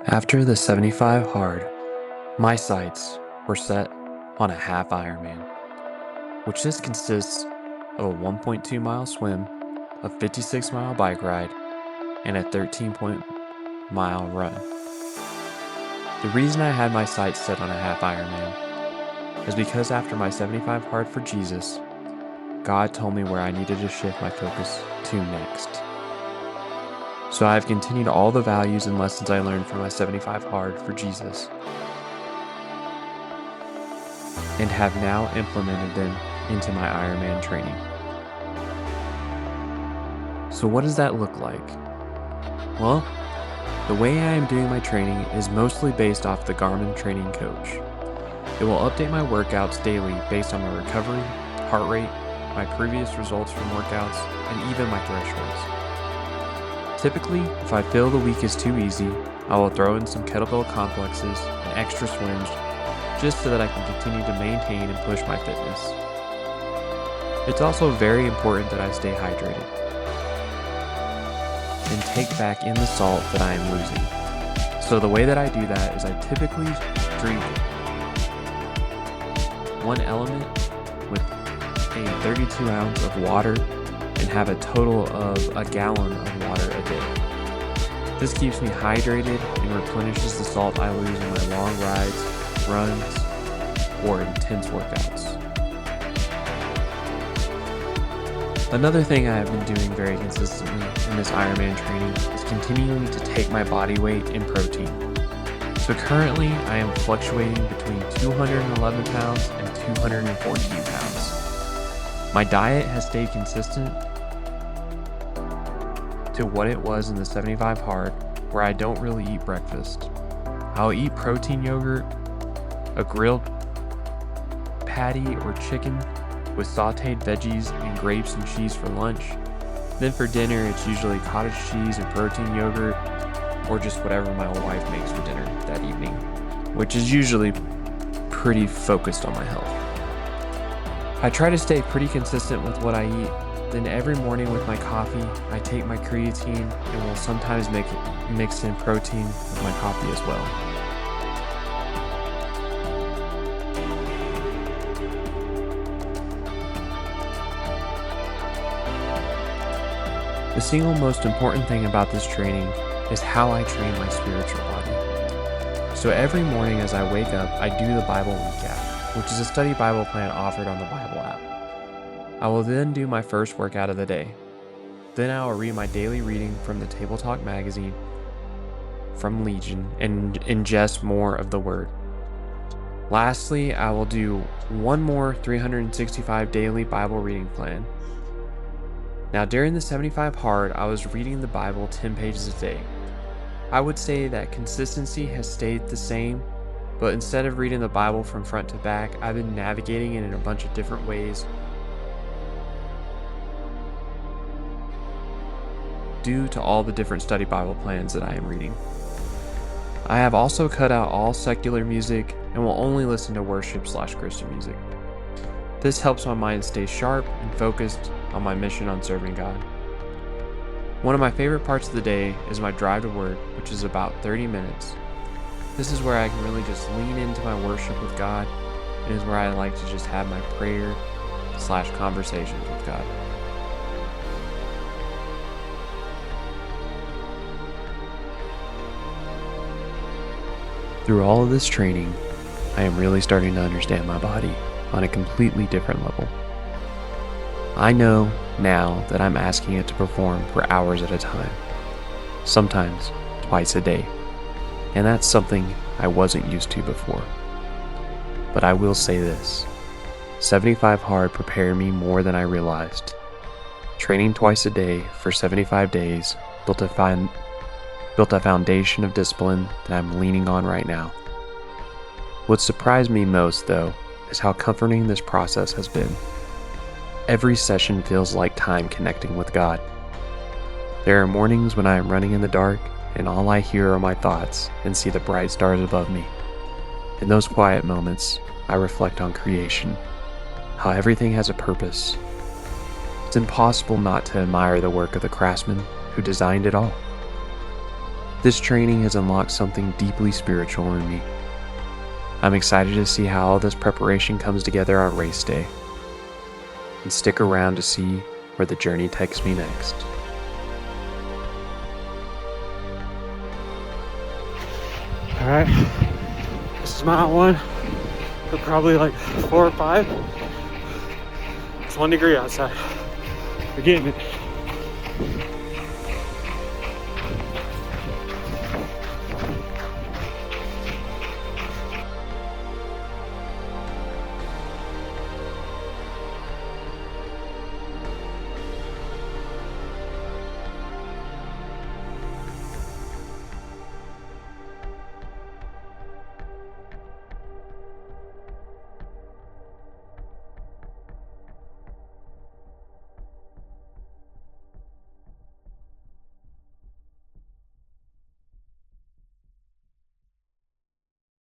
After the 75 hard, my sights were set on a half Ironman, which this consists of a 1.2 mile swim, a 56-mile bike ride, and a 13-mile run. The reason I had my sights set on a half Ironman is because after my 75 hard for Jesus, God told me where I needed to shift my focus to next. So I have continued all the values and lessons I learned from my 75 hard for Jesus and have now implemented them into my Ironman training. So what does that look like? Well, the way I am doing my training is mostly based off the Garmin training coach. It will update my workouts daily based on my recovery, heart rate, my previous results from workouts, and even my thresholds. Typically, if I feel the week is too easy, I will throw in some kettlebell complexes and extra swims just so that I can continue to maintain and push my fitness. It's also very important that I stay hydrated and take back in the salt that I am losing. So the way that I do that is I typically drink one element with a 32 ounce of water and have a total of a gallon of water a day. This keeps me hydrated and replenishes the salt I lose in my long rides, runs, or intense workouts. Another thing I have been doing very consistently in this Ironman training is continuing to take my body weight in protein. So currently I am fluctuating between 211 pounds and 214 pounds. My diet has stayed consistent to what it was in the 75 hard, where I don't really eat breakfast. I'll eat protein yogurt, a grilled patty or chicken with sauteed veggies and grapes and cheese for lunch. Then for dinner, it's usually cottage cheese and protein yogurt, or just whatever my wife makes for dinner that evening, which is usually pretty focused on my health. I try to stay pretty consistent with what I eat. Then every morning with my coffee, I take my creatine and will sometimes mix in protein with my coffee as well. The single most important thing about this training is how I train my spiritual body. So every morning as I wake up, I do the Bible recap, which is a study Bible plan offered on the Bible app. I will then do my first workout of the day. Then I will read my daily reading from the Table Talk magazine from Legion and ingest more of the Word. Lastly, I will do one more 365 daily Bible reading plan. Now during the 75 hard, I was reading the Bible 10 pages a day. I would say that consistency has stayed the same, but instead of reading the Bible from front to back, I've been navigating it in a bunch of different ways due to all the different study Bible plans that I am reading. I have also cut out all secular music and will only listen to worship/Christian music. This helps my mind stay sharp and focused on my mission on serving God. One of my favorite parts of the day is my drive to work, which is about 30 minutes. This is where I can really just lean into my worship with God, and is where I like to just have my prayer/conversations with God. Through all of this training, I am really starting to understand my body on a completely different level. I know now that I'm asking it to perform for hours at a time, sometimes twice a day, and that's something I wasn't used to before. But I will say this, 75 hard prepared me more than I realized. Training twice a day for 75 days built a foundation of discipline that I'm leaning on right now. What surprised me most, though, is how comforting this process has been. Every session feels like time connecting with God. There are mornings when I am running in the dark and all I hear are my thoughts and see the bright stars above me. In those quiet moments, I reflect on creation, how everything has a purpose. It's impossible not to admire the work of the craftsman who designed it all. This training has unlocked something deeply spiritual in me. I'm excited to see how all this preparation comes together on race day, and stick around to see where the journey takes me next. All right, this is mile 1. We're probably like 4 or 5. It's 1 degree outside. We're getting it.